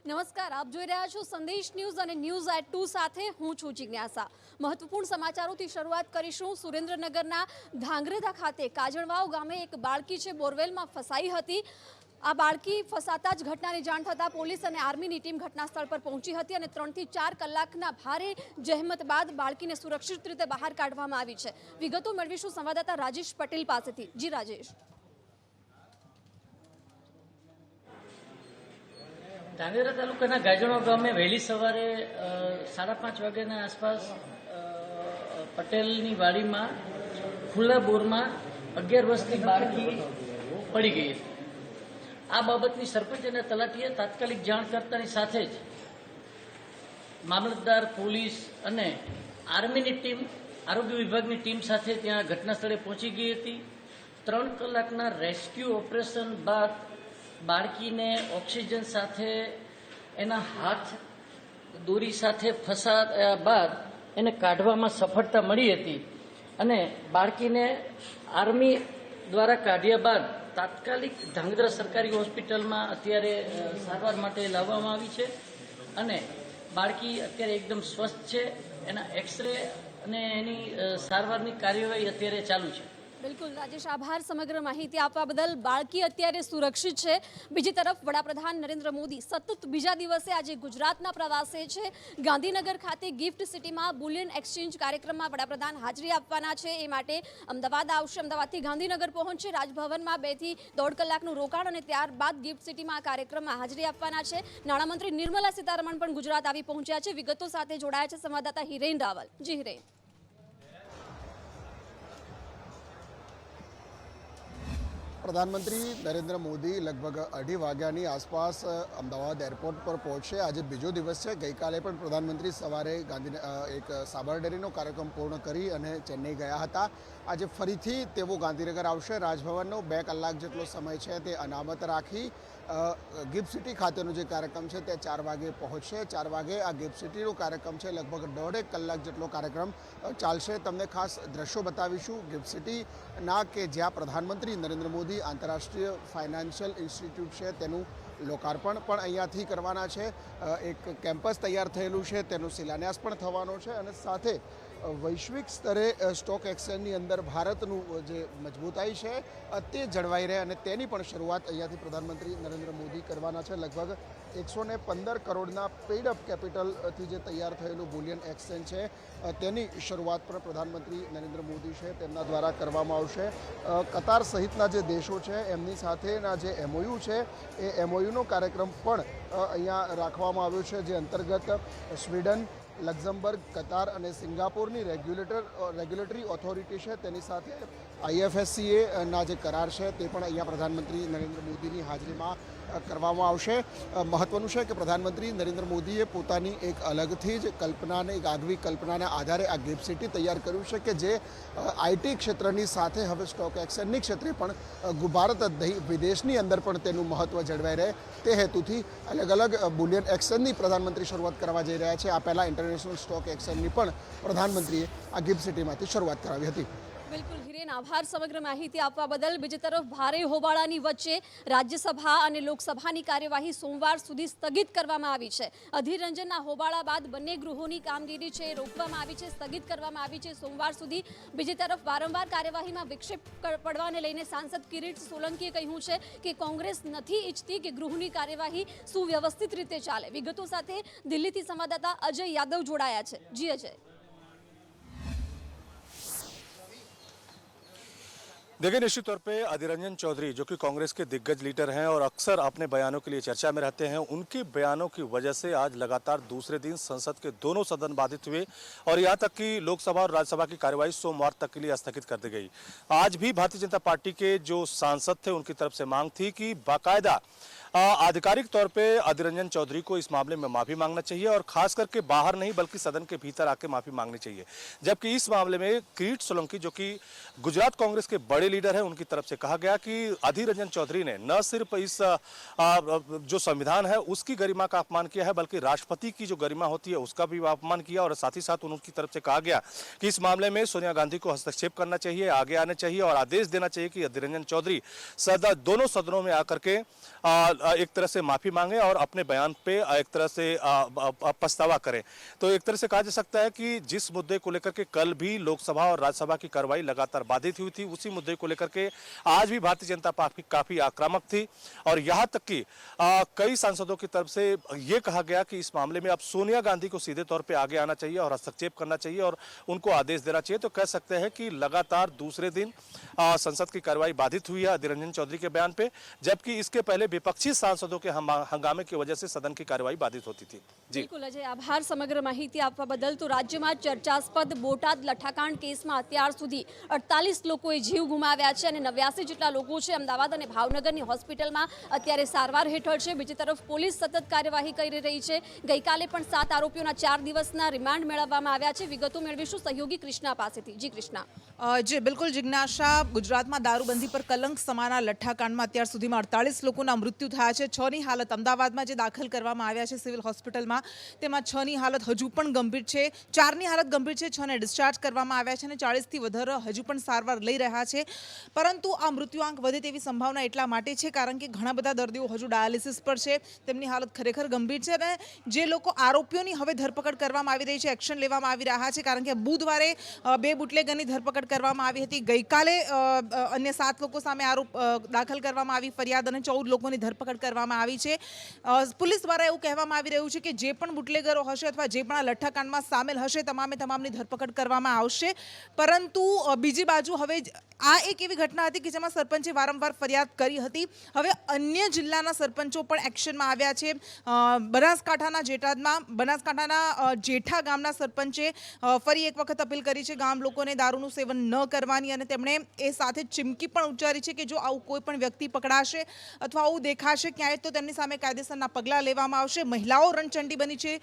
નમસ્કાર, આપ જોઈ રહ્યા છો સંદેશ ન્યૂઝ અને ન્યૂઝ એટ 2 સાથે હું છું જિજ્ઞાસા। મહત્વપૂર્ણ સમાચારોથી શરૂઆત કરીશું। સુરેન્દ્રનગરના ધાંગધ્રા ખાતે કાજણવાવ ગામે એક બાળકી છે બોરવેલમાં ફસાઈ હતી। આ બાળકી ફસાતા જ ઘટનાની જાણ થતાં પોલીસ અને આર્મીની ટીમ ઘટનાસ્થળ પર પહોંચી હતી અને 3 થી 4 કલાકના ભારે જહેમત બાદ બાળકીને સુરક્ષિત રીતે બહાર કાઢવામાં આવી છે। વિગતો મેળવીશું સંવાદદાતા રાજેશ પટેલ પાસેથી। જી રાજેશ। ધાંગધ્રા તાલુકાના ગાજણવાવ ગામે વહેલી સવારે 5:30 વાગ્યાના આસપાસ પટેલની વાડીમાં ખુલ્લા બોરમાં 11 વર્ષની બાળકી પડી ગઈ હતી। આ બાબતની સરપંચ અને તલાટીએ તાત્કાલિક જાણ કરતાની સાથે જ મામલતદાર, પોલીસ અને આર્મીની ટીમ, આરોગ્ય વિભાગની ટીમ સાથે ત્યાં ઘટના સ્થળે પહોંચી ગઈ હતી। 3 કલાકના રેસ્ક્યુ ઓપરેશન બાદ બાળકીને ઓક્સિજન સાથે એના હાથ દોરી સાથે ફસાયા બાદ એને કાઢવામાં સફળતા મળી હતી અને બાળકીને આર્મી દ્વારા કાઢ્યા બાદ તાત્કાલિક ધાંગધ્રા સરકારી હોસ્પિટલમાં અત્યારે સારવાર માટે લાવવામાં આવી છે અને બાળકી અત્યારે એકદમ સ્વસ્થ છે। એના એક્સરે અને એની સારવારની કાર્યવાહી અત્યારે ચાલુ છે। બિલકુલ રાજેશ, આભાર સમગ્ર માહિતી આપવા બદલ। બાળકી અત્યારે સુરક્ષિત છે। બીજી તરફ વડાપ્રધાન નરેન્દ્ર મોદી સતત બીજા દિવસે આજે ગુજરાતના પ્રવાસે છે। ગાંધીનગર ખાતે ગિફ્ટ સિટીમાં બુલિયન એક્સચેન્જ કાર્યક્રમમાં વડાપ્રધાન હાજરી આપવાના છે। એ માટે અમદાવાદ આવશે। અમદાવાદથી ગાંધીનગર પહોંચશે। રાજભવનમાં 2 થી 1.5 કલાકનું રોકાણ અને ત્યારબાદ ગિફ્ટ સિટીમાં કાર્યક્રમમાં હાજરી આપવાના છે। નાણામંત્રી નિર્મલા સીતારમણ પણ ગુજરાત આવી પહોંચ્યા છે। વિગતો સાથે જોડાયા છે સંવાદદાતા હિરેન રાવલ। જી હિરેન। प्रधानमंत्री नरेंद्र मोदी लगभग 2:30 वाग्यानी आसपास अमदावाद एरपोर्ट पर पहुंचे। आज बीजो दिवस है। गई काले पण प्रधानमंत्री सवारे एक साबर डेरीनो कार्यक्रम पूर्ण करी अने चेन्नई गया हता। आज फरीथी तेवो गांधीनगर आवशे। राजभवननो 2 कलाक जेटलो समय छे ते अनामत राखी गिफ्ट सिटी खातेनो जे कार्यक्रम है ते 4 वागे पहुंचशे। 4 वागे आ गिफ्ट सिटीनो कार्यक्रम है। लगभग 1.5 कलाक जेटलो कार्यक्रम चालशे। तमने खास दृश्यो बतावीशुं गिफ्ट सिटी ना के ज्यां प्रधानमंत्री नरेंद्र मोदी आंतरराष्ट्रीय फाइनान्शियल इंस्टीट्यूट है तेनु लोकार्पण पण अहींयाथी करवाना छे। एक केम्पस तैयार थयेलुं छे तेनो शिलान्यास पण थवानो छे अने साथे वैश्विक स्तरे स्टॉक एक्सचेंजनी अंदर भारतनु जे मजबूताई है ते जळवाई रहे अने तेनी पण शरूआत अहींयाथी प्रधानमंत्री नरेंद्र मोदी करवाना छे। लगभग 115 करोड़ना पेड अप केपिटल थी जे तैयार थयेलुं बुलियन एक्सचेंज है तेनी शरूआत पण प्रधानमंत्री नरेंद्र मोदी है तेमना द्वारा करवामां आवशे। कतार सहितना जे देशों है एमनी साथेना जे एमओयू है ए एमओयूनो कार्यक्रम पण अहींया राखवामां आव्यो छे जे अंतर्गत स्वीडन, लग्जमबर्ग, कतार और सिंगापुर रेग्युलेटरी ऑथोरिटी है तेनी साथे IFSCA ना जे करार है ते पण अहींया प्रधानमंत्री नरेंद्र मोदी की हाजरी में करवामां आवशे। महत्वनुं छे कि प्रधानमंत्री नरेंद्र मोदीए पोतानी एक अलगथी ज कल्पनाने, एक आगवी कल्पनाने आधारे आ गिफ्ट सिटी तैयार कर्युं छे कि जे IT क्षेत्रनी साथे हवे स्टॉक एक्सचेंजनी क्षेत्रे पण भारत विदेशनी अंदर पण तेनुं महत्व जळवाई रहे ते हेतुथी अलग अलग बुलियन एक्सचेंजनी प्रधानमंत्री शरूआत करवा जई रह्या छे। आ पहेला इंटरनेशनल स्टॉक एक्सचेंजनी पण प्रधानमंत्रीए आ गिफ्ट सिटीमांथी शरूआत करावी हती। बिल्कुल हिरेन, आभार समग्र माहिती आपवा बदल। बीजी तरफ भारे होबाळानी वच्चे राज्यसभा અને લોકસભાની કાર્યવાહી સોમવાર સુધી સ્થગિત કરવામાં આવી છે। અધીર રંજનના હોબાળા બાદ બંને ગૃહોની કામગીરી છે રોકવામાં આવી છે, સ્થગિત કરવામાં આવી છે સોમવાર સુધી। બીજી તરફ વારંવાર કાર્યવાહીમાં વિક્ષેપ પડવાને લઈને સાંસદ કિરીટ સોલંકીએ કહ્યું છે કે કોંગ્રેસ નથી ઈચ્છતી કે ગૃહની કાર્યવાહી સુવ્યવસ્થિત રીતે ચાલે। વિગતો સાથે દિલ્હીથી સંવાદદાતા અજય યાદવ જોડાયા છે। જી અજય। देखिए, निश्चित तौर पे अधीर रंजन चौधरी जो कि कांग्रेस के दिग्गज लीडर हैं और अक्सर अपने बयानों के लिए चर्चा में रहते हैं, उनके बयानों की वजह से आज लगातार दूसरे दिन संसद के दोनों सदन बाधित हुए और यहाँ तक कि लोकसभा और राज्यसभा की कार्यवाही सोमवार तक के लिए स्थगित कर दी गई। आज भी भारतीय जनता पार्टी के जो सांसद थे उनकी तरफ से मांग थी कि बाकायदा आधिकारिक तौर पे अधीर रंजन चौधरी को इस मामले में माफी मांगना चाहिए और खास करके बाहर नहीं बल्कि सदन के भीतर आके माफी मांगनी चाहिए। जबकि इस मामले में किरीट सोलंकी जो कि गुजरात कांग्रेस के बड़े लीडर हैं उनकी तरफ से कहा गया कि अधीर रंजन चौधरी ने न सिर्फ इस जो संविधान है उसकी गरिमा का अपमान किया है बल्कि राष्ट्रपति की जो गरिमा होती है उसका भी अपमान किया और साथ ही साथ उनकी तरफ से कहा गया कि इस मामले में सोनिया गांधी को हस्तक्षेप करना चाहिए, आगे आने चाहिए और आदेश देना चाहिए कि अधीर रंजन चौधरी दोनों सदनों में आकर के एक तरह से माफी मांगे और अपने बयान पे एक तरह से पछतावा करें। तो एक तरह से कहा जा सकता है कि जिस मुद्दे को लेकर के कल भी लोकसभा और राज्यसभा की कार्रवाई लगातार बाधित हुई थी, उसी मुद्दे को लेकर के आज भी भारतीय जनता पार्टी काफी आक्रामक थी और यहां तक कि कई सांसदों की तरफ से ये कहा गया कि इस मामले में अब सोनिया गांधी को सीधे तौर पे आगे आना चाहिए और हस्तक्षेप करना चाहिए और उनको आदेश देना चाहिए। तो कह सकते हैं कि लगातार दूसरे दिन संसद की कार्रवाई बाधित हुई है अधीर रंजन चौधरी के बयान पे, जबकि इसके पहले विपक्षी सांसदों के हंगामे की वजह से सदन की कार्रवाई बाधित होती थी। जी બિલકુલ અજય, આભાર સમગ્ર માહિતી આપવા બદલ। તો રાજ્યમાં ચર્ચાસ્પદ બોટાદ લઠ્ઠાકાંડ કેસમાં અત્યાર સુધી 48 લોકોએ જીવ ગુમાવ્યા છે અને 89 જેટલા લોકો છે અમદાવાદ અને ભાવનગરની હોસ્પિટલમાં અત્યારે સારવાર હેઠળ છે। બીજી તરફ પોલીસ સતત કાર્યવાહી કરી રહી છે। ગઈકાલે પણ 7 આરોપીઓના 4 દિવસના રિમાન્ડ મેળવવામાં આવ્યા છે। વિગતો મેળવીશું સહયોગી કૃષ્ણા પાસેથી। જી કૃષ્ણા। જે બિલકુલ જિજ્ઞાસા, ગુજરાતમાં દારૂબંધી પર કલંક સમાના લઠ્ઠાકાંડમાં અત્યાર સુધીમાં 48 લોકોના મૃત્યુ થયા છે। 6ની હાલત અમદાવાદમાં જે દાખલ કરવામાં આવ્યા છે સિવિલ હોસ્પિટલમાં, તેમાં 6ની હાલત હજુ પણ ગંભીર છે, 4ની હાલત ગંભીર છે, 6ને ડિસ્ચાર્જ કરવામાં આવ્યા છે અને 40થી વધારે હજુ પણ સારવાર લઈ રહ્યા છે। પરંતુ આ મૃત્યુઆંક વધે તેવી સંભાવના એટલા માટે છે કારણ કે ઘણા બધા દર્દીઓ હજુ ડાયાલિસિસ પર છે, તેમની હાલત ખરેખર ગંભીર છે અને જે લોકો આરોપીઓની હવે ધરપકડ કરવામાં આવી રહી છે, એક્શન લેવામાં આવી રહ્યા છે કારણ કે બુધવારે 2 બુટલેગરની ધરપકડ કરવામાં આવી હતી। ગઈકાલે અન્ય 7 લોકો સામે આરોપ દાખલ કરવામાં આવી ફરિયાદ અને 14 લોકોની ધરપકડ કરવામાં આવી છે। પોલીસ દ્વારા એવું કહેવામાં આવી રહ્યું છે કે જે પણ બુટલેગરો હશે અથવા જે પણ આ લઠ્ઠાકાંડમાં સામેલ હશે તમામની ધરપકડ કરવામાં આવશે। પરંતુ બીજી બાજુ હવે આ એક એવી ઘટના હતી કે જેમાં સરપંચે વારંવાર ફરિયાદ કરી હતી। હવે અન્ય જિલ્લાના સરપંચો પણ એક્શનમાં આવ્યા છે। બનાસકાંઠાના જેઠા ગામના સરપંચે ફરી એક વખત અપીલ કરી છે ગામ લોકોને દારૂનું સેવન ન કરવાની અને તેમણે એ સાથે ચીમકી પણ ઉચ્ચારી છે કે જો આવું કોઈ પણ વ્યક્તિ પકડાશે અથવા આવું દેખાશે ક્યાંય તો તેમની સામે કાયદેસરના પગલાં લેવામાં આવશે। મહિલાઓ રણચંડી બની છે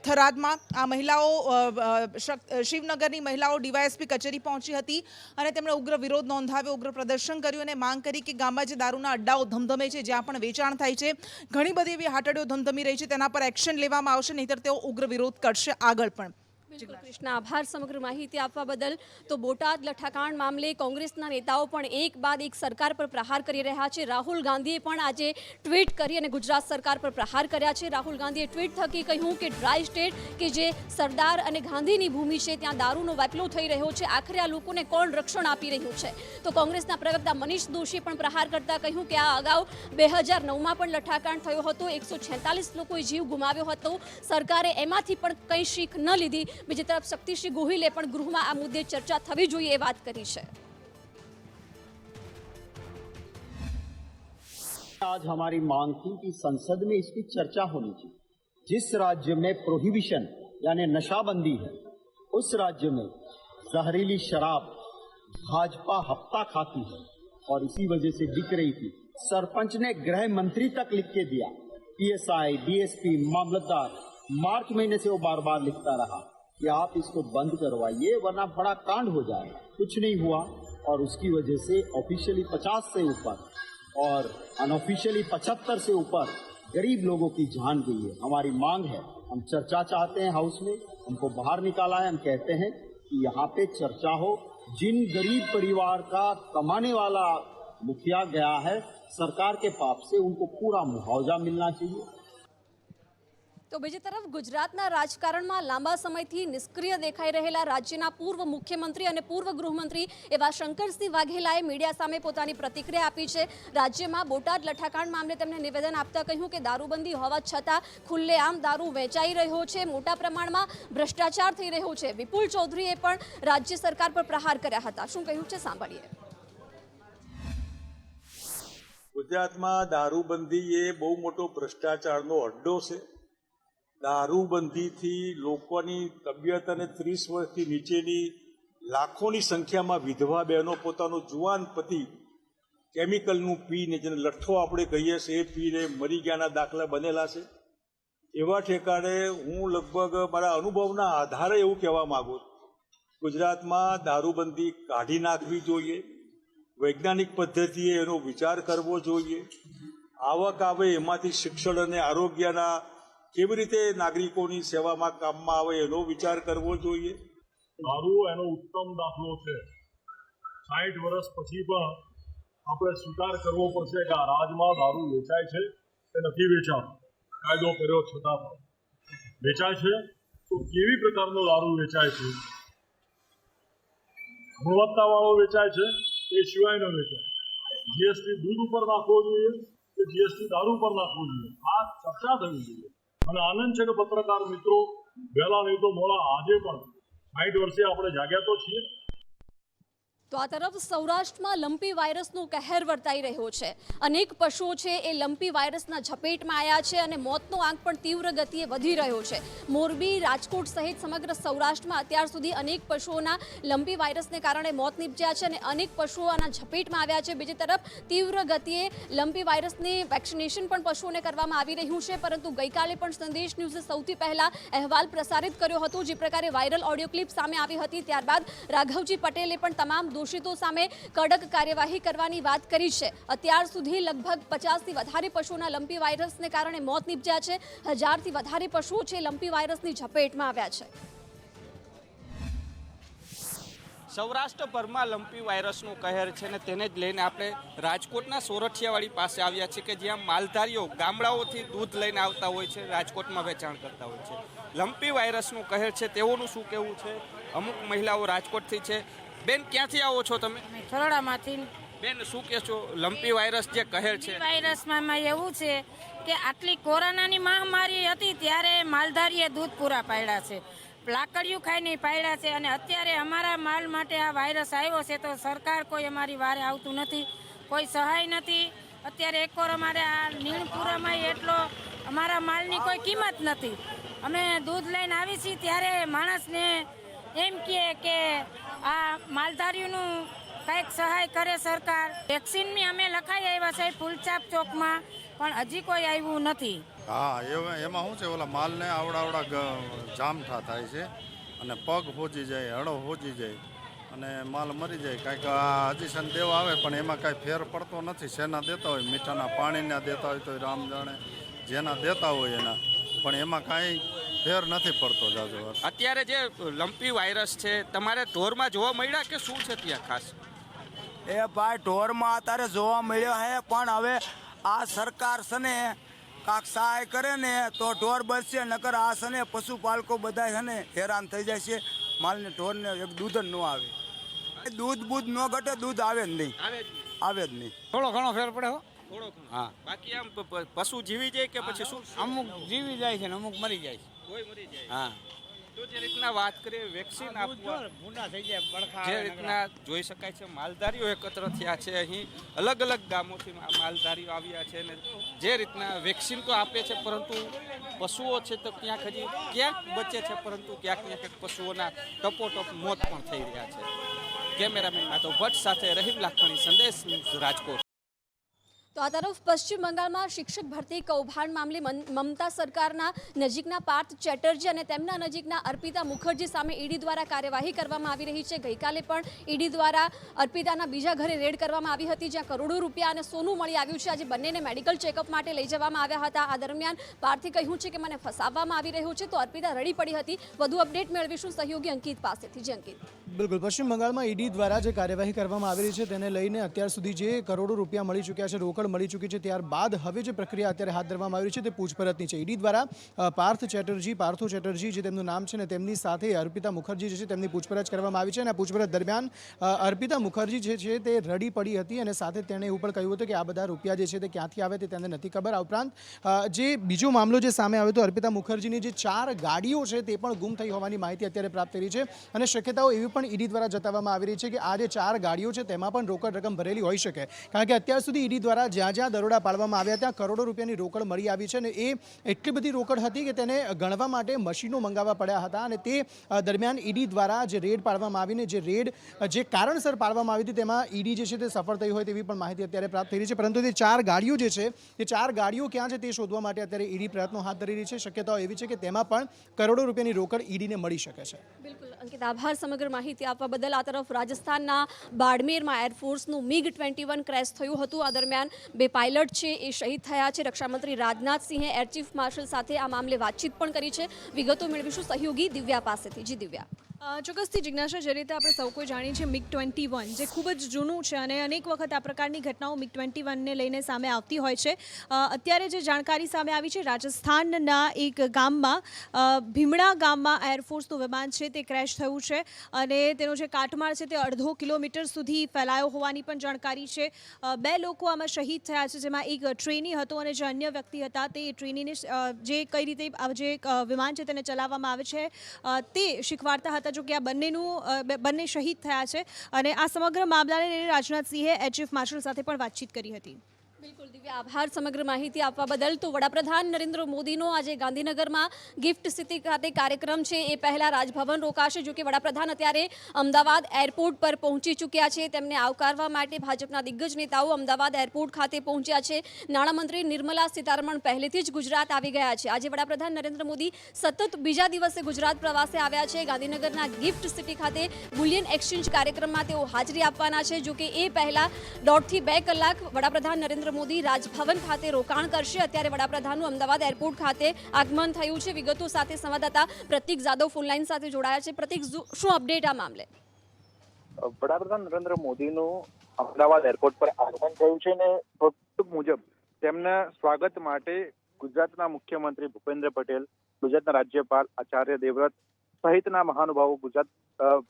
થરાદમાં। આ મહિલાઓ શિવનગરની મહિલાઓ ડીવાયએસપી કચેરી પહોંચી હતી અને તેમણે ઉગ્ર વિરોધ નોંધાવ્યો, ઉગ્ર પ્રદર્શન કર્યું અને માંગ કરી કે ગામમાં જે દારૂના અડ્ડાઓ ધમધમે છે, જ્યાં પણ વેચાણ થાય છે, ઘણી બધી એવી હાટડીઓ ધમધમી રહી છે, તેના પર એક્શન લેવામાં આવશે, નહીંતર તેઓ ઉગ્ર વિરોધ કરશે આગળ પણ। બિલકુલ કૃષ્ણા, આભાર સમગ્ર માહિતી આપવા બદલ। તો બોટાદ લઠ્ઠાકાંડ મામલે કોંગ્રેસના નેતાઓ પણ એક બાદ એક સરકાર પર પ્રહાર કરી રહ્યા છે। રાહુલ ગાંધીએ પણ આજે ટ્વીટ કરી અને ગુજરાત સરકાર પર પ્રહાર કર્યા છે। રાહુલ ગાંધીએ ટ્વીટ થકી કહ્યું કે ડ્રાય સ્ટેટ કે જે સરદાર અને ગાંધીની ભૂમિ છે ત્યાં દારૂનો વેપલો થઈ રહ્યો છે, આખરે આ લોકોને કોણ રક્ષણ આપી રહ્યું છે। તો કોંગ્રેસના પ્રવક્તા મનીષ દોશીએ પણ પ્રહાર કરતા કહ્યું કે આ અગાઉ 2009માં પણ લઠ્ઠાકાંડ થયો હતો, 146 લોકોએ જીવ ગુમાવ્યો હતો, સરકારે એમાંથી પણ કંઈ શીખ ન લીધી। બીજી તરફ શક્તિસિંહ ગોહિલે પણ ગૃહમાં આ મુદ્દે ચર્ચા થવી જોઈએ એ વાત કરી છે। आज हमारी मांग थी कि संसद में इसकी चर्चा होनी चाहिए। जिस राज्य में प्रोहिबिशन यानी नशाबंदी है, उस राज्य में जहरीली शराब भाजपा हफ्ता खाती है और इसी वजह से बिक रही थी। सरपंच ने गृह मंत्री तक लिख के दिया, पीएसआई, डीएसपी, मामलतदार, मार्च महीने से वो बार बार लिखता रहा कि आप इसको बंद करवाइए वरना बड़ा कांड हो जाएगा। कुछ नहीं हुआ और उसकी वजह से ऑफिशियली 50 से ऊपर और अनऑफिशियली 75 से ऊपर गरीब लोगों की जान गई है। हमारी मांग है, हम चर्चा चाहते हैं हाउस में, हमको बाहर निकाला है। हम कहते हैं कि यहाँ पे चर्चा हो, जिन गरीब परिवार का कमाने वाला मुखिया गया है सरकार के पाप से, उनको पूरा मुआवजा मिलना चाहिए। તો બીજી તરફ ગુજરાતના રાજકારણમાં લાંબા સમયથી નિષ્ક્રિય દેખાઈ રહેલા રાજ્યના પૂર્વ મુખ્યમંત્રી અને પૂર્વ ગૃહમંત્રી એવા શંકરસિંહ વાઘેલાએ મીડિયા સામે પોતાની પ્રતિક્રિયા આપી છે। રાજ્યમાં બોટાદ લઠ્ઠાકાંડ મામલે તેમણે નિવેદન આપતા કહ્યું કે દારૂબંધી હોવા છતાં ખુલ્લેઆમ દારૂ વેચાઈ રહ્યો છે, મોટા પ્રમાણમાં ભ્રષ્ટાચાર થઈ રહ્યો છે। વિપુલ ચૌધરીએ પણ રાજ્ય સરકાર પર પ્રહાર કર્યા હતા। શું કહ્યું છે સાંભળીએ। ગુજરાતમાં દારૂબંધી એ બહુ મોટો ભ્રષ્ટાચારનો અડ્ડો છે। દારૂબંધીથી લોકોની તબિયત અને 30 વર્ષથી નીચેની લાખોની સંખ્યામાં વિધવા બહેનો પોતાનો જુવાન પતિ કેમિકલનું પીને, જેને લઠ્ઠો આપણે કહીએ છીએ, એ પીને મરી ગયાના દાખલા બનેલા છે। એવા ઠેકાણે હું લગભગ મારા અનુભવના આધારે એવું કહેવા માંગુ છું, ગુજરાતમાં દારૂબંધી કાઢી નાખવી જોઈએ, વૈજ્ઞાનિક પદ્ધતિએ એનો વિચાર કરવો જોઈએ। આવક આવે એમાંથી શિક્ષણ અને આરોગ્યના કેવી રીતે નાગરિકોની સેવામાં કામમાં આવે એનો વિચાર કરવો જોઈએ। દારૂ એનો ઉત્તમ દાખલો છે। 60 વર્ષ પછી પણ આપણે સ્વીકાર કરવો પડશે કે આ રાજમાં દારૂ વેચાય છે એ નથી વેચાતો, કાયદો કર્યો છતાં પણ વેચાય છે. તો કેવી પ્રકારનો દારૂ વેચાય છે? ગુણવત્તાવાળો વેચાય છે એ સિવાયનો વેચાય. જીએસટી દૂધ ઉપર નાખવો જોઈએ કે જીએસટી દારૂ પર નાખવો જોઈએ, આ ચર્ચા થવી જોઈએ. અને આનંદ છે કે પત્રકાર મિત્રો વહેલા નહીં તો મોડા આજે પણ 60 વર્ષે આપણે જાગ્યા તો છીએ. તો આ તરફ સૌરાષ્ટ્રમાં લંપી વાયરસનો કહેર વર્તાઈ રહ્યો છે. અનેક પશુઓ છે એ લંપી વાયરસના ઝપેટમાં આવ્યા છે અને મોતનો આંક પણ તીવ્ર ગતિએ વધી રહ્યો છે. મોરબી, રાજકોટ સહિત સમગ્ર સૌરાષ્ટ્રમાં અત્યાર સુધી અનેક પશુઓના લંપી વાયરસને કારણે મોત નીપજ્યા છે અને અનેક પશુઓ આના ઝપેટમાં આવ્યા છે. બીજી તરફ તીવ્ર ગતિએ લંપી વાયરસની વેક્સિનેશન પણ પશુઓને કરવામાં આવી રહ્યું છે. પરંતુ ગઈકાલે પણ સંદેશ ન્યૂઝે સૌથી પહેલા અહેવાલ પ્રસારિત કર્યો હતો. જે પ્રકારે વાયરલ ઓડિયો ક્લિપ સામે આવી હતી, ત્યારબાદ રાઘવજી પટેલે પણ તમામ દોષિતો સામે કડક કાર્યવાહી કરવાની વાત કરી છે. અત્યાર સુધી લગભગ 50થી વધારે પશુઓના લંપી વાયરસને કારણે મોત નીપજ્યા છે. 1000થી વધારે પશુઓ છે લંપી વાયરસની ઝપેટમાં આવ્યા છે. સૌરાષ્ટ્રભરમાં લંપી વાયરસનો કહેર છે ને તેને જ લઈને આપણે રાજકોટના સોરઠિયાવાડી પાસે આવ્યા છે કે જ્યાં માલધારીઓ ગામડાઓથી દૂધ લઈને આવતા હોય છે, રાજકોટમાં વેચાણ કરતા હોય છે. લંપી વાયરસનો કહેર છે તેઓનું શું કહેવું છે? અમુક મહિલાઓ રાજકોટથી છે. બેન, ક્યાંથી આવો છો તમે? થરોડામાંથી. બેન, શું કહે છો? લંપી વાયરસ જે કહેર છે, વાયરસમાં એવું છે કે આટલી કોરોનાની મહામારી હતી ત્યારે માલધારીએ દૂધ પૂરા પાડ્યા છે, લાકડીયું ખાઈને પાડ્યા છે. અને અત્યારે અમારા માલ માટે આ વાયરસ આવ્યો છે તો સરકાર કોઈ અમારી વારે આવતું નથી, કોઈ સહાય નથી. અત્યારે એકવાર અમારે આ નીણપુરામાં એટલો અમારા માલની કોઈ કિંમત નથી. અમે દૂધ લઈને આવી છીએ ત્યારે માણસને એમ કહે કે આ માલધારીઓનું કંઈક સહાય કરે સરકાર. વેક્સિનની અમે લખાઈ આવ્યા છે ફૂલચાપ ચોકમાં, પણ હજી કોઈ આવ્યું નથી. હા, એમાં શું છે, ઓલા માલને આવડા જામઠા થાય છે અને પગ હોજી જાય, હળો હોજી જાય અને માલ મરી જાય. કાંઈક હજી સંદેવ આવે પણ એમાં કાંઈ ફેર પડતો નથી. શેના દેતા હોય, મીઠાના પાણીના દેતા હોય તો રામ જાણે, જેના દેતા હોય એના, પણ એમાં કાંઈ ફેર નથી પડતો જાજો. અત્યારે જે લંપી વાયરસ છે તમારે ઢોરમાં જોવા મળ્યા કે શું છે ત્યાં ખાસ? એ ભાઈ, ઢોરમાં અત્યારે જોવા મળ્યો છે, પણ હવે આ સરકાર છે ને કાંક સહાય કરે ને તો ઢોર બચશે, નકર આ છે ને પશુપાલકો બધા છે ને હેરાન થઈ જાય છે. માલને ઢોરને એક દૂધ જ ન આવે, દૂધ બૂધ ન ઘટે, દૂધ આવે જ નહીં, આવે જ નહીં. થોડો ઘણો ફેર પડે હો. હા, બાકી આમ પશુ જીવી જાય કે પછી શું? અમુક જીવી જાય છે ને અમુક મરી જાય છે. કોઈ મરી જાય. હા, તો જે રીતના વાત કરીએ વેક્સિન આપવા, ભૂંડા થઈ જાય, બળખા જે રીતના જોઈ શકાય છે માલધારીઓ એકત્ર થયા છે. અહીં અલગ અલગ ગામોથી માલધારીઓ આવ્યા છે અને જે રીતના વેક્સિન તો આપે છે પરંતુ પશુઓ છે તો ક્યાંક હજી ક્યાંક બચે છે, પરંતુ ક્યાંક ને ક્યાંક પશુઓના ટપોટપ મોત પણ થઈ રહ્યા છે. કેમેરામેન માધવ ભટ્ટ સાથે રહીમ લાખણી, સંદેશ ન્યૂઝ, રાજકોટ. તો આ તરફ પશ્ચિમ બંગાળમાં શિક્ષક ભરતી કૌભાંડ મામલે મમતા સરકારના નજીકના પાર્થ ચેટર્જી અને તેમના નજીકના અર્પિતા મુખર્જી સામે ઈડી દ્વારા કાર્યવાહી કરવામાં આવી રહી છે. ગઈકાલે પણ ઈડી દ્વારા અર્પિતાના બીજા ઘરે રેડ કરવામાં આવી હતી, જ્યાં કરોડો રૂપિયા અને સોનું મળી આવ્યું છે. આજે બંનેને મેડિકલ ચેકઅપ માટે લઈ જવામાં આવ્યા હતા. આ દરમિયાન પાર્થે કહ્યું છે કે મને ફસાવવામાં આવી રહ્યું છે, તો અર્પિતા રડી પડી હતી. વધુ અપડેટ મેળવીશું સહયોગી અંકિત પાસેથી. જે અંકિત, બિલકુલ, પશ્ચિમ બંગાળમાં ઈડી દ્વારા જે કાર્યવાહી કરવામાં આવી રહી છે તેને લઈને અત્યાર સુધી જે કરોડો રૂપિયા મળી ચૂક્યા છે, રોકડ મળી ચૂકી છે, ત્યારબાદ હવે જે પ્રક્રિયા અત્યારે હાથ ધરવામાં આવી રહી છે તે પૂછપરછની છે. ઈડી દ્વારા પાર્થો ચેટર્જી જે તેમનું નામ છે ને તેમની સાથે અર્પિતા મુખર્જી જે છે તેમની પૂછપરછ કરવામાં આવી છે. અને આ પૂછપરછ દરમિયાન અર્પિતા મુખર્જી જે છે તે રડી પડી હતી અને સાથે તેણે એવું પણ કહ્યું હતું કે આ બધા રૂપિયા જે છે તે ક્યાંથી આવે તે તેને નથી ખબર. આ ઉપરાંત જે બીજો મામલો જે સામે આવ્યો હતો, અર્પિતા મુખર્જીની જે 4 ગાડીઓ છે તે પણ ગુમ થઈ હોવાની માહિતી અત્યારે પ્રાપ્ત થઈ રહી છે અને શક્યતાઓ એવી પણ ઈડી દ્વારા જતાવવામાં આવી રહી છે કે આ જે 4 ગાડીઓ છે તેમાં પણ રોકડ રકમ ભરેલી હોઈ શકે, કારણ કે અત્યાર સુધી ઈડી દ્વારા જ્યાં દરોડા પાડવામાં આવ્યા ત્યાં કરોડો રૂપિયાની રોકડ મળી આવી છે અને એ એટલી બધી રોકડ હતી કે તેને ગણવા માટે મશીનો મંગાવવા પડ્યા હતા. અને તે દરમિયાન ઈડી દ્વારા જે રેડ પાડવામાં આવીને જે કારણસર પાડવામાં આવી હતી તેમાં ઈડી જે છે તે સફળ થઈ હોય તેવી પણ માહિતી અત્યારે પ્રાપ્ત થઈ રહી છે. પરંતુ તે 4 ગાડીઓ જે છે તે 4 ગાડીઓ ક્યાં છે તે શોધવા માટે અત્યારે ઈડી પ્રયત્નો હાથ ધરી રહી છે. શક્યતાઓ એવી છે કે તેમાં પણ કરોડો રૂપિયાની રોકડ ઈડીને મળી શકે છે. બિલકુલ અંકિત, આભાર સમગ્ર માહિતી આપવા બદલ. આ તરફ રાજસ્થાનના બાડમેરમાં એરફોર્સનું MiG-21 ક્રેશ થયું હતું. આ દરમિયાન 2 પાયલટ છે એ શહીદ થયા છે. રક્ષામંત્રી રાજનાથસિંહે એર ચીફ માર્શલ સાથે આ મામલે વાતચીત પણ કરી છે. વિગતો મેળવીશું સહયોગી દિવ્યા પાસેથી. જી દિવ્યા. ચોક્કસથી જિજ્ઞાસા, જે રીતે આપણે સૌ કોઈ જાણીએ છીએ MiG-21 જે ખૂબ જ જૂનું છે અને અનેક વખત આ પ્રકારની ઘટનાઓ MiG-21ને લઈને સામે આવતી હોય છે. અત્યારે જે જાણકારી સામે આવી છે, રાજસ્થાનના એક ગામમાં ભીમડા ગામમાં એરફોર્સનું વિમાન છે તે ક્રેશ થયું છે અને તેનો જે કાટમાળ છે તે 1.5 કિલોમીટર સુધી ફેલાયો હોવાની પણ જાણકારી છે. 2 લોકો આમાં શહીદ થયા છે, જેમાં એક ટ્રેની હતો અને જે અન્ય વ્યક્તિ હતા તે ટ્રેનીને જે કઈ રીતે જે વિમાન છે તેને ચલાવવામાં આવે છે તે શીખવાડતા હતા. જો કે આ બંને શહીદ થયા છે અને આ સમગ્ર મામલાને લઈને રાજનાથસિંહે એર ચીફ માર્શલ સાથે પણ વાતચીત કરી હતી. બિલકુલ દિવ્યા, આભાર સમગ્ર માહિતી આપવા બદલ. તો વડાપ્રધાન નરેન્દ્ર મોદીનો આજે ગાંધીનગરમાં ગિફ્ટ સિટી ખાતે કાર્યક્રમ છે. એ પહેલા રાજભવન રોકાશે. જો કે વડાપ્રધાન અત્યારે અમદાવાદ એરપોર્ટ પર પહોંચી ચૂક્યા છે. તેમને આવકારવા માટે ભાજપના દિગ્ગજ નેતાઓ અમદાવાદ એરપોર્ટ ખાતે પહોંચ્યા છે. નાણામંત્રી નિર્મલા સીતારમણ પહેલેથી જ ગુજરાત આવી ગયા છે. આજે વડાપ્રધાન નરેન્દ્ર મોદી સતત બીજા દિવસે ગુજરાત પ્રવાસે આવ્યા છે. ગાંધીનગરના ગિફ્ટ સિટી ખાતે બુલિયન એક્સચેન્જ કાર્યક્રમમાં તેઓ હાજરી આપવાના છે. જો કે એ પહેલા 1.5 થી 2 કલાક વડાપ્રધાન નરેન્દ્ર મોદી રાજભવન ખાતે રોકાણ કરશે. અત્યારે વડાપ્રધાનનું અમદાવાદ એરપોર્ટ ખાતે આગમન થયું છે. વિગતો સાથે સંવાદદાતા પ્રતીક જાદવ ફોનલાઈન સાથે જોડાયા છે. પ્રતીક, શું અપડેટ આ મામલે? વડાપ્રધાન નરેન્દ્ર મોદીનું અમદાવાદ એરપોર્ટ પર આગમન થયું છે અને મુજબ તેમના સ્વાગત માટે ગુજરાતના મુખ્યમંત્રી ભૂપેન્દ્ર પટેલ, ગુજરાતના રાજ્યપાલ આચાર્ય દેવવ્રત સહિતના મહાનુભાવો, ગુજરાત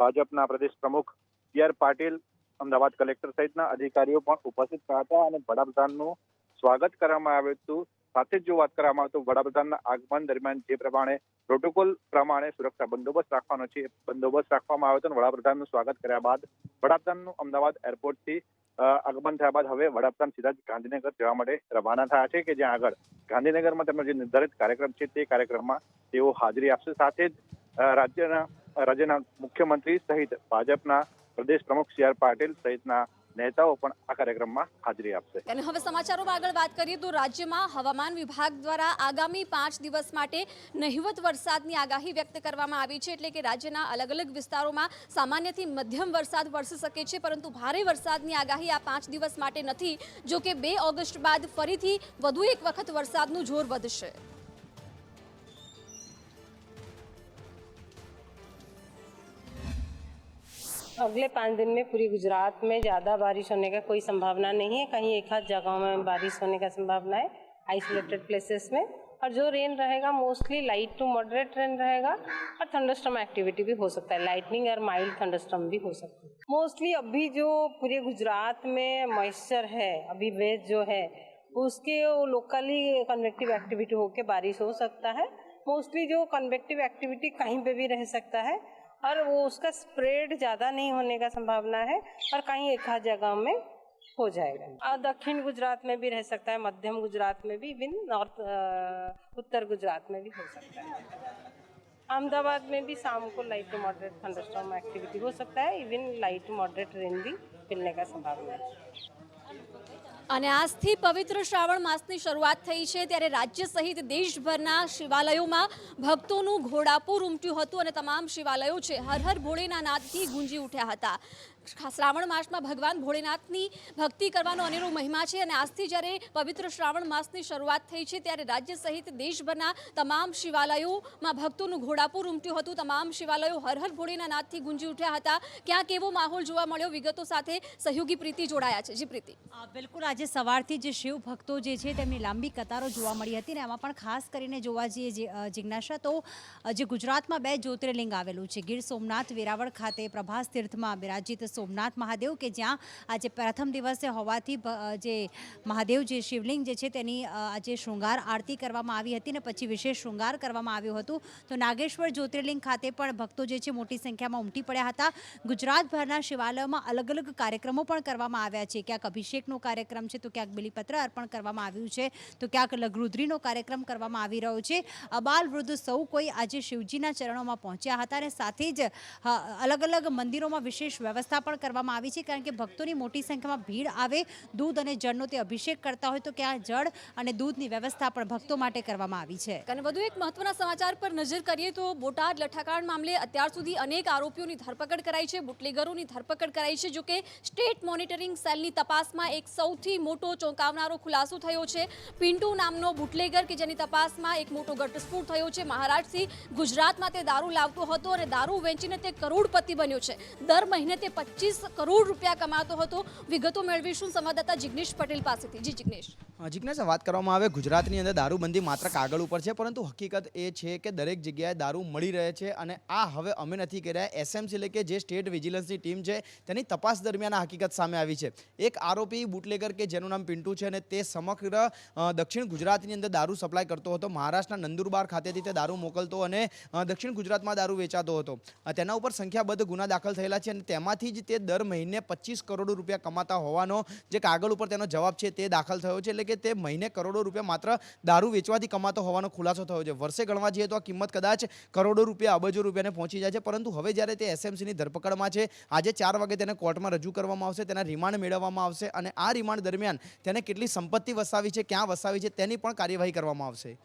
ભાજપના પ્રદેશ પ્રમુખ BR પાટીલ, અમદાવાદ કલેક્ટર સહિતના અધિકારીઓ પણ ઉપસ્થિત રહ્યા હતા અને વડાપ્રધાનનું સ્વાગત કરવામાં આવ્યું હતું. સાથે જ જો વાત કરવામાં આવે તો વડાપ્રધાનના આગમન દરમિયાન જે પ્રમાણે પ્રોટોકોલ પ્રમાણે સુરક્ષા બંદોબસ્ત રાખવાનો છે, બંદોબસ્ત રાખવામાં આવ્યો હતો. વડાપ્રધાનનું સ્વાગત કર્યા બાદ વડાપ્રધાનનું અમદાવાદ એરપોર્ટથી આગમન થયા બાદ હવે વડાપ્રધાન સીધા જ ગાંધીનગર જવા માટે રવાના થયા છે કે જ્યાં આગળ ગાંધીનગરમાં તેમનો જે નિર્ધારિત કાર્યક્રમ છે તે કાર્યક્રમમાં તેઓ હાજરી આપશે. સાથે જ રાજ્યના મુખ્યમંત્રી સહિત ભાજપના પ્રદેશ પ્રમુખ CR પાટીલ સહિતના નેતાઓ પણ આ કાર્યક્રમમાં હાજરી આપશે. અને હવે સમાચારોમાં આગળ વાત કરીએ તો રાજ્યમાં હવામાન વિભાગ દ્વારા આગામી 5 દિવસ માટે નહિવત વરસાદની આગાહી વ્યક્ત કરવામાં આવી છે. એટલે કે રાજ્યના અલગ અલગ વિસ્તારોમાં સામાન્યથી મધ્યમ વરસાદ વરસી શકે છે, પરંતુ ભારે વરસાદની આગાહી આ 5 દિવસ માટે નથી. જો કે 2 ઓગસ્ટ બાદ ફરીથી વધુ એક વખત વરસાદનું જોર વધશે. अगले 5 दिन में पूरी गुजरात में ज़्यादा बारिश होने का कोई संभावना नहीं है. कहीं एक आध जगहों में बारिश होने का संभावना है, आइसोलेटेड प्लेसेस में. और जो रेन रहेगा mostly light to moderate rain रहेगा और थंडरस्टॉर्म एक्टिविटी भी हो सकता है. लाइटनिंग और माइल्ड थंडरस्टॉर्म भी हो सकता है. मोस्टली अभी जो पूरे गुजरात में मॉइस्चर है, अभी वेज जो है उसके लोकली कन्वेक्टिव एक्टिविटी होकर बारिश हो सकता है. मोस्टली जो कन्वेक्टिव एक्टिविटी कहीं पे भी रह सकता है और वो उसका स्प्रेड ज़्यादा नहीं होने का संभावना है और कहीं एक आध जगह में हो जाएगा. और दक्षिण गुजरात में भी रह सकता है, मध्यम गुजरात में भी, इवन नॉर्थ उत्तर गुजरात में भी हो सकता है. अहमदाबाद में भी शाम को light to moderate thunderstorm activity हो सकता है. Even light to moderate rain भी मिलने का संभावना है. અને આજથી પવિત્ર શ્રાવણ માસની શરૂઆત થઈ છે, ત્યારે રાજ્ય સહિત દેશભરના શિવાલયોમાં ભક્તોનું ઘોડાપુર ઉમટ્યું હતું અને તમામ શિવાલયો છે હર હર ભોળેના નાદથી ગુંજી ઉઠ્યા હતા. શ્રાવણ માસમાં ભગવાન ભોળેનાથની ભક્તિ કરવાનો અનેરો મહિમા છે અને આજથી જ્યારે પવિત્ર શ્રાવણ માસની શરૂઆત થઈ છે ત્યારે રાજ્ય સહિત દેશભરના તમામ શિવાલયોમાં ભક્તોનું ઘોડાપુર ઉમટ્યું હતું. તમામ શિવાલયો હર હર ભોળેના નાદથી ગુંજી ઉઠ્યા હતા. ક્યાંક એવો માહોલ જોવા મળ્યો. વિગતો સાથે સહયોગી પ્રીતિ જોડાયા છે. જી પ્રીતિ. બિલકુલ, આજે સવારથી જે શિવ ભક્તો જે છે તેમની લાંબી કતારો જોવા મળી હતી ને એમાં પણ ખાસ કરીને જોવા જઈએ જિજ્ઞાસા તો જે ગુજરાતમાં 2 જ્યોતિર્લિંગ આવેલું છે, ગીર સોમનાથ વેરાવળ ખાતે પ્રભાસ તીર્થમાં બિરાજિત સોમનાથ મહાદેવ કે જ્યાં આજે પ્રથમ દિવસે હોવાથી જે મહાદેવ જે શિવલિંગ જે છે તેની આજે શૃંગાર આરતી કરવામાં આવી હતી ને પછી વિશેષ શૃંગાર કરવામાં આવ્યું હતું. તો નાગેશ્વર જ્યોતિર્લિંગ ખાતે પણ ભક્તો જે છે મોટી સંખ્યામાં ઉમટી પડ્યા હતા. ગુજરાતભરના શિવાલયોમાં અલગ અલગ કાર્યક્રમો પણ કરવામાં આવ્યા છે. ક્યાંક અભિષેકનો કાર્યક્રમ છે તો ક્યાંક બિલીપત્ર અર્પણ કરવામાં આવ્યું છે, તો ક્યાંક લઘુરુદ્રીનો કાર્યક્રમ કરવામાં આવી રહ્યો છે. અબાલ વૃદ્ધ સૌ કોઈ આજે શિવજીના ચરણોમાં પહોંચ્યા હતા અને સાથે જ અલગ અલગ મંદિરોમાં વિશેષ વ્યવસ્થા વ્યવસ્થા પણ કરવામાં આવી છે, કારણ કે ભક્તોની મોટી સંખ્યામાં ભીડ આવે, દૂધ અને જળનો તે અભિષેક કરતા હોય તો ક્યાં જળ અને દૂધની વ્યવસ્થા પણ ભક્તો માટે કરવામાં આવી છે. અને વધુ એક મહત્વના સમાચાર પર નજર કરીએ તો બોટાદ લઠ્ઠાકાંડ મામલે અત્યાર સુધી અનેક આરોપીઓની ધરપકડ કરાઈ છે, બુટલેગરોની ધરપકડ કરાઈ છે. જોકે સ્ટેટ મોનિટરિંગ સેલની તપાસમાં એક સૌથી મોટો ચોંકાવનારો ખુલાસો થયો છે. પિન્ટુ નામનો બુટલેગર કે જેની તપાસમાં એક મોટો ઘટસ્ફોટ થયો છે. મહારાષ્ટ્રથી ગુજરાતમાં તે દારૂ લાવતો હતો અને દારૂ વેચીને તે કરોડપતિ બન્યો છે. દર મહિને તે 25 કરોડ રૂપિયા કમાતો હતો. વિગતો મેળવીશું સંવાદદાતા જિગ્નેશ પટેલ પાસેથી. જી જિગ્નેશ. જિજ્ઞેશ, વાત કરવામાં આવે ગુજરાતની અંદર દારૂબંધી માત્ર કાગળ ઉપર છે, પરંતુ હકીકત એ છે કે દરેક જગ્યાએ દારૂ મળી રહે છે. અને આ હવે અમે નથી કર્યા, એસએમસી એટલે કે જે સ્ટેટ વિજિલન્સની ટીમ છે તેની તપાસ દરમિયાન આ હકીકત સામે આવી છે. એક આરોપી બુટલેગર કે જેનું નામ પિન્ટુ છે અને તે સમગ્ર દક્ષિણ ગુજરાતની અંદર દારૂ સપ્લાય કરતો હતો. મહારાષ્ટ્રના નંદુરબાર ખાતેથી તે દારૂ મોકલતો અને દક્ષિણ ગુજરાતમાં દારૂ વેચાતો હતો. તેના ઉપર સંખ્યાબદ્ધ ગુના દાખલ થયેલા છે અને તેમાંથી જ તે દર મહિને 25 કરોડ રૂપિયા કમાતા હોવાનો જે કાગળ ઉપર તેનો જવાબ છે તે દાખલ થયો છે. એટલે કે તે મહિને કરોડો રૂપિયા માત્ર દારૂ વેચવાથી કમાતો હોવાનો ખુલાસો થયો છે. વર્ષે ગણવા જઈએ તો આ કિંમત કદાચ કરોડો રૂપિયા, અબજો રૂપિયાને પહોંચી જાય છે. પરંતુ હવે જ્યારે તે એસએમસીની ધરપકડમાં છે, આજે 4 વાગે તેને કોર્ટમાં રજૂ કરવામાં આવશે, તેના રિમાન્ડ મેળવવામાં આવશે અને આ રિમાન્ડ દરમિયાન તેને કેટલી સંપત્તિ વસાવી છે, ક્યાં વસાવી છે તેની પણ કાર્યવાહી કરવામાં આવશે.